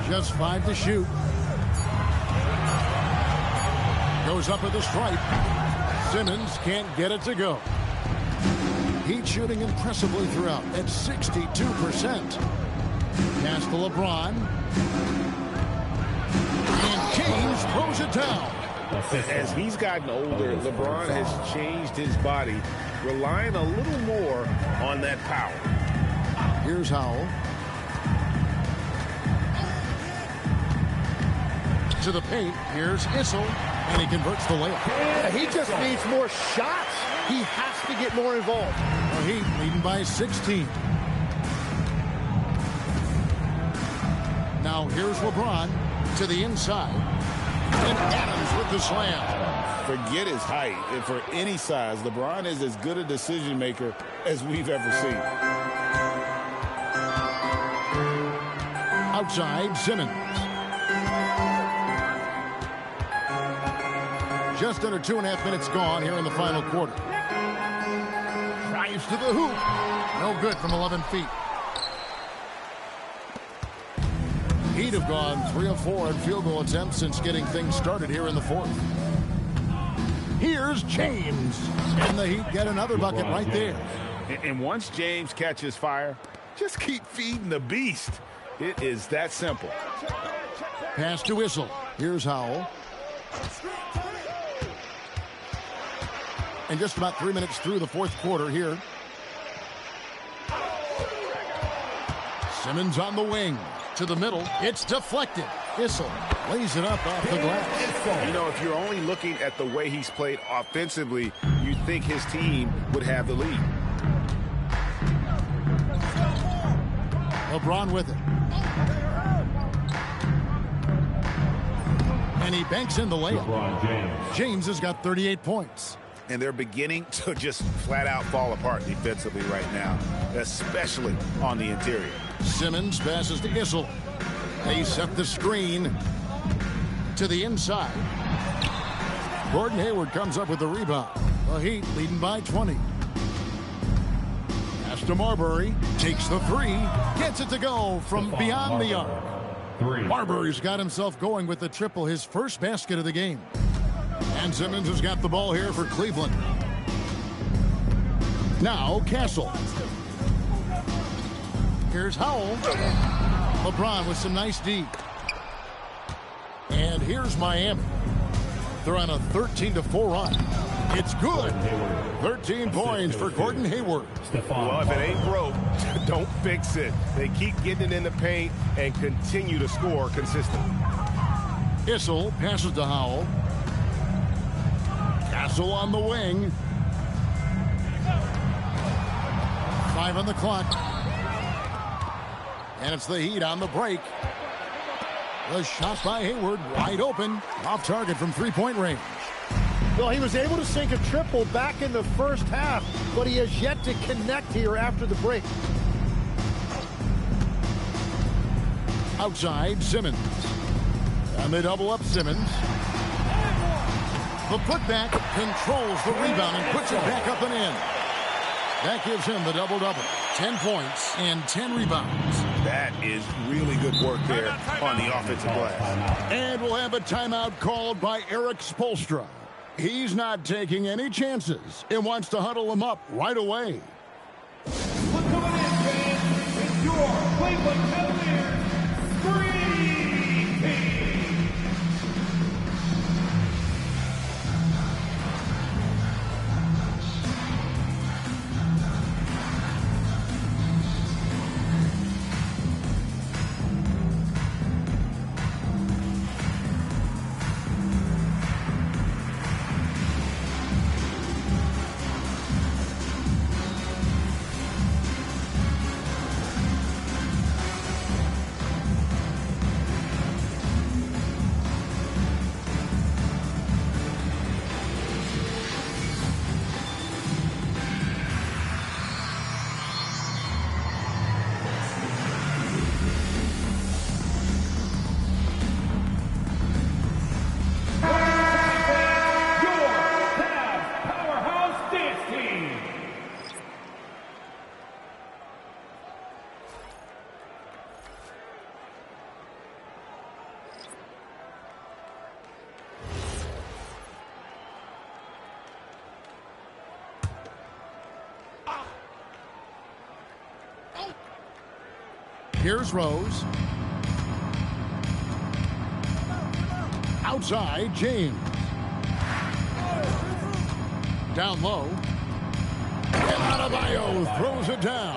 Just 5 to shoot. Goes up at the stripe. Simmons can't get it to go. Heat shooting impressively throughout at 62%. Pass to LeBron. And James throws it down. As he's gotten older, LeBron has changed his body, relying a little more on that power. Here's Howell. into the paint. Here's Issel, and he converts the layup. Yeah, he just needs more shots. He has to get more involved. The Heat leading by 16. Now here's LeBron to the inside. And Adams with the slam. Forget his height. And for any size, LeBron is as good a decision maker as we've ever seen. Outside, Simmons. Just under 2.5 minutes gone here in the final quarter. Drives to the hoop. No good from 11 feet. Heat have gone 3 of 4 in field goal attempts since getting things started here in the fourth. Here's James. And the Heat get another bucket right there. And once James catches fire, just keep feeding the beast. It is that simple. Pass to Issel. Here's Howell. And just about 3 minutes through the fourth quarter here. Simmons on the wing. To the middle. It's deflected. Issel lays it up off the glass. You know, if you're only looking at the way he's played offensively, you'd think his team would have the lead. LeBron with it. And he banks in the layup. James has got 38 points. And they're beginning to just flat out fall apart defensively right now, especially on the interior. Simmons passes to Issel. They set the screen to the inside. Gordon Hayward comes up with the rebound. The Heat leading by 20. Pass to Marbury. Takes the three. Gets it to go from beyond the arc. Marbury's got himself going with the triple, his first basket of the game. And Simmons has got the ball here for Cleveland. Now Castle. Here's Howell. LeBron with some nice D. And here's Miami. They're on a 13-4 run. It's good. 13 points for Gordon Hayward. Well, if it ain't broke, don't fix it. They keep getting it in the paint and continue to score consistently. Issel passes to Howell. Castle on the wing. 5 on the clock. And it's the Heat on the break. The shot by Hayward, wide open, off target from three-point range. Well, he was able to sink a triple back in the first half, but he has yet to connect here after the break. Outside, Simmons. And they double up Simmons. The putback controls the rebound and puts it back up and in. That gives him the double-double. 10 points and 10 rebounds. That is really good work there on the offensive glass. And we'll have a timeout called by Eric Spoelstra. He's not taking any chances and wants to huddle them up right away. Look coming in, fans. It's your Cleveland Cavaliers Screen Team. Here's Rose. Outside, James. Down low. Bam Adebayo throws it down.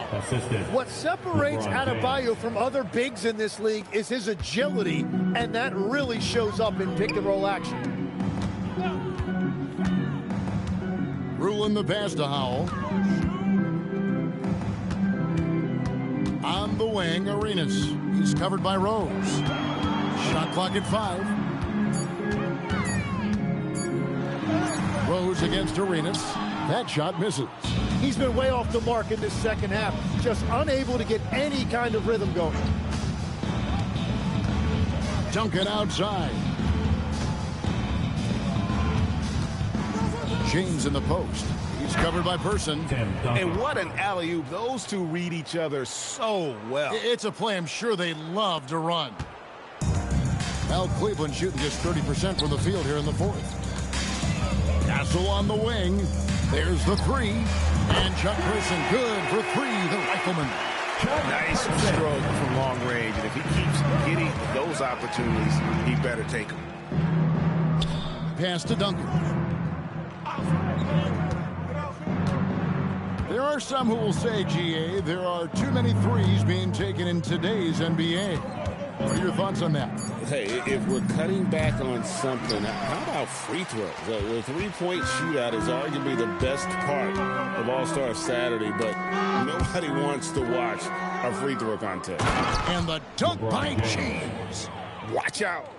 What separates Adebayo from other bigs in this league is his agility, and that really shows up in pick-and-roll action. Ruling the pass to Howell. On the wing, Arenas. He's covered by Rose. Shot clock at 5. Rose against Arenas. That shot misses. He's been way off the mark in this second half, just unable to get any kind of rhythm going. Duncan outside. James in the post. He's covered by Person. And what an alley-oop. Those two read each other so well. It's a play I'm sure they love to run. Now Cleveland shooting just 30% from the field here in the fourth. Castle on the wing. There's the 3. And Chuck Person good for 3, the rifleman. Nice stroke from long range. And if he keeps getting those opportunities, he better take them. Pass to Duncan. There are some who will say, GA, there are too many threes being taken in today's NBA. What are your thoughts on that? Hey, if we're cutting back on something, how about free throws? The three-point shootout is arguably the best part of All-Star Saturday, but nobody wants to watch a free throw contest. And the dunk by James. Watch out.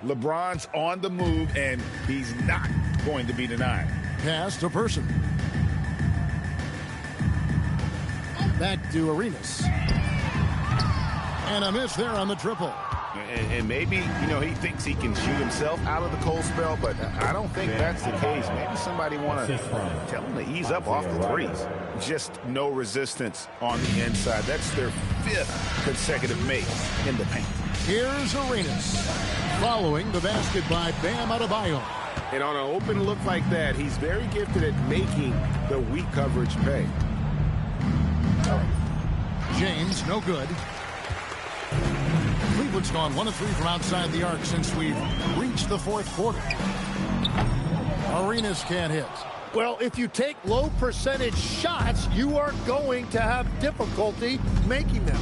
LeBron's on the move, and he's not going to be denied. Pass to Person. Back to Arenas. And a miss there on the triple. And maybe, he thinks he can shoot himself out of the cold spell, but I don't think that's the case. Maybe somebody want to tell him to ease up off the threes. Just no resistance on the inside. That's their 5th consecutive make in the paint. Here's Arenas. Following the basket by Bam Adebayo. And on an open look like that, he's very gifted at making the weak coverage pay. James, no good. Cleveland's gone 1 of 3 from outside the arc since we've reached the fourth quarter. Arenas can't hit. Well, if you take low percentage shots, you are going to have difficulty making them.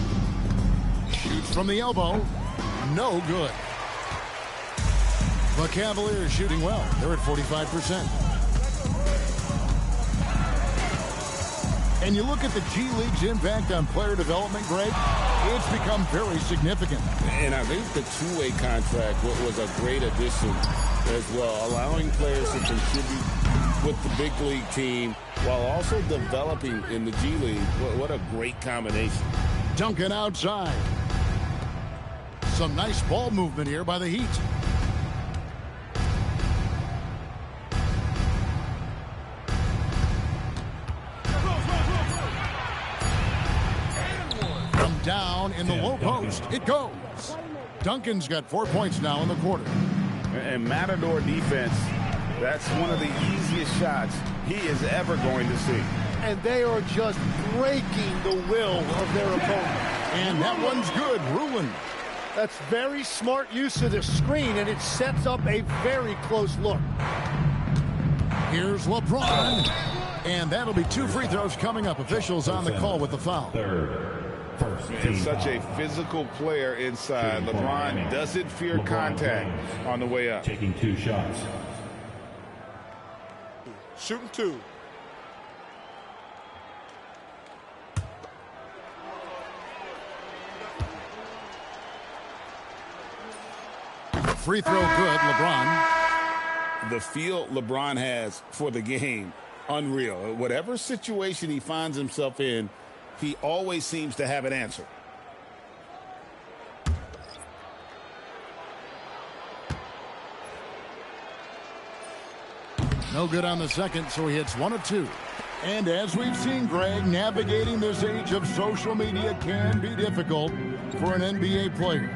Shoots from the elbow. No good. The Cavaliers shooting well. They're at 45%. And you look at the G League's impact on player development, Greg, it's become very significant. And I think the two-way contract was a great addition as well, allowing players to contribute with the big league team while also developing in the G League. What a great combination. Duncan outside. Some nice ball movement here by the Heat. Down in the low post. It goes. Duncan's got 4 points now in the quarter. And Matador defense, that's one of the easiest shots he is ever going to see. And they are just breaking the will of their opponent. And that one's good. Ruling. That's very smart use of the screen, and it sets up a very close look. Here's LeBron. And that'll be 2 free throws coming up. Officials on the call with the foul. It's such a physical player inside. LeBron doesn't fear contact on the way up. Taking 2 shots. Shooting 2. Free throw good, LeBron. The feel LeBron has for the game, unreal. Whatever situation he finds himself in, he always seems to have an answer. No good on the second, so he hits 1 of 2. And as we've seen, Greg, navigating this age of social media can be difficult for an NBA player.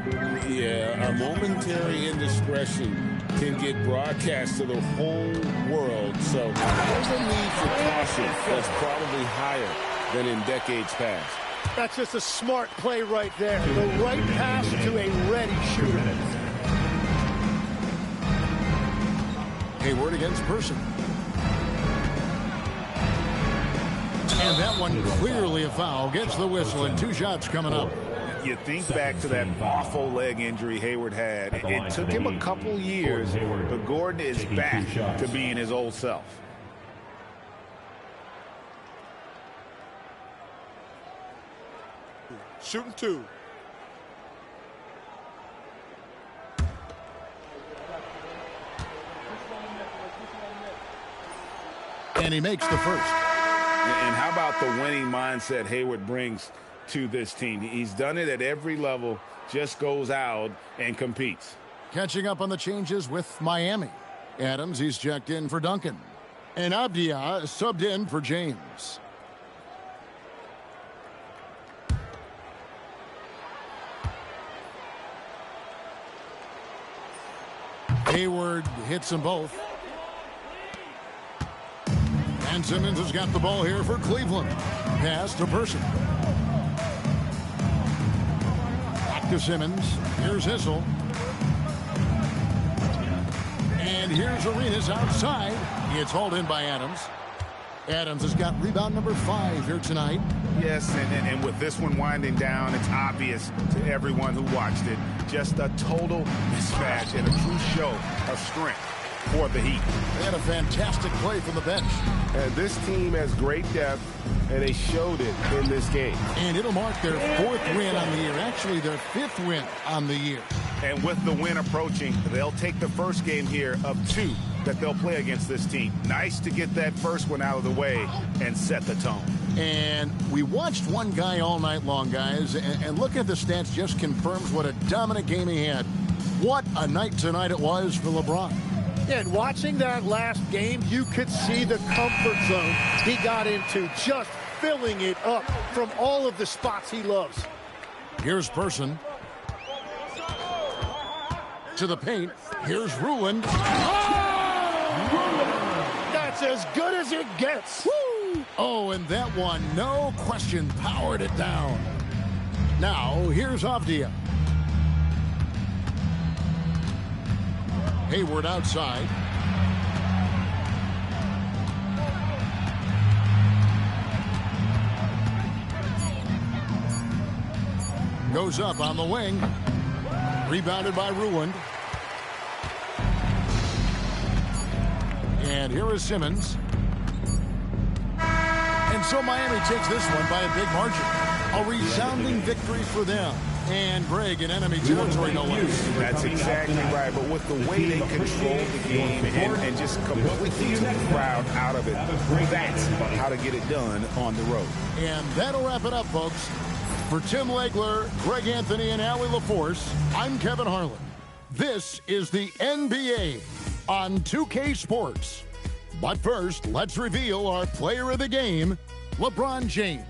Yeah, a momentary indiscretion can get broadcast to the whole world. So there's a need for caution that's probably higher than in decades past. That's just a smart play right there. The right pass to a ready shooter. Hayward against Person. And that one clearly a foul. Gets the whistle and 2 shots coming up. You think back to that awful leg injury Hayward had. It took him a couple years, but Gordon is back to being his old self. Shooting 2. And he makes the first. And how about the winning mindset Hayward brings to this team? He's done it at every level, just goes out and competes. Catching up on the changes with Miami. Adams, he's checked in for Duncan. And Abdia subbed in for James. Hayward hits them both. And Simmons has got the ball here for Cleveland. Pass to Person. Back to Simmons. Here's Hissel. And here's Arenas outside. It's hauled in by Adams. Adams has got rebound number 5 here tonight. Yes, and with this one winding down, it's obvious to everyone who watched it. Just a total mismatch and a true show of strength for the Heat. They had a fantastic play from the bench. And this team has great depth, and they showed it in this game. And it'll mark their 4th win on the year. Actually, their 5th win on the year. And with the win approaching, they'll take the first game here of 2 that they'll play against this team. Nice to get that first one out of the way and set the tone. And we watched one guy all night long, guys, and look at the stats, just confirms what a dominant game he had. What a night tonight it was for LeBron. And watching that last game, you could see the comfort zone he got into, just filling it up from all of the spots he loves. Here's Person. To the paint. Here's Ruland. That's as good as it gets. Woo! Oh, and that one, no question, powered it down. Now, here's Avdia. Hayward outside. Goes up on the wing. Rebounded by Ruland. And here is Simmons. And so Miami takes this one by a big margin. A resounding victory for them. And Greg in enemy territory, no less. That's exactly right. But with the way they control the game and just completely took the crowd out of it, that's how to get it done on the road. And that'll wrap it up, folks. For Tim Legler, Greg Anthony, and Allie LaForce, I'm Kevin Harlan. This is the NBA on 2K Sports. But first, let's reveal our player of the game, LeBron James.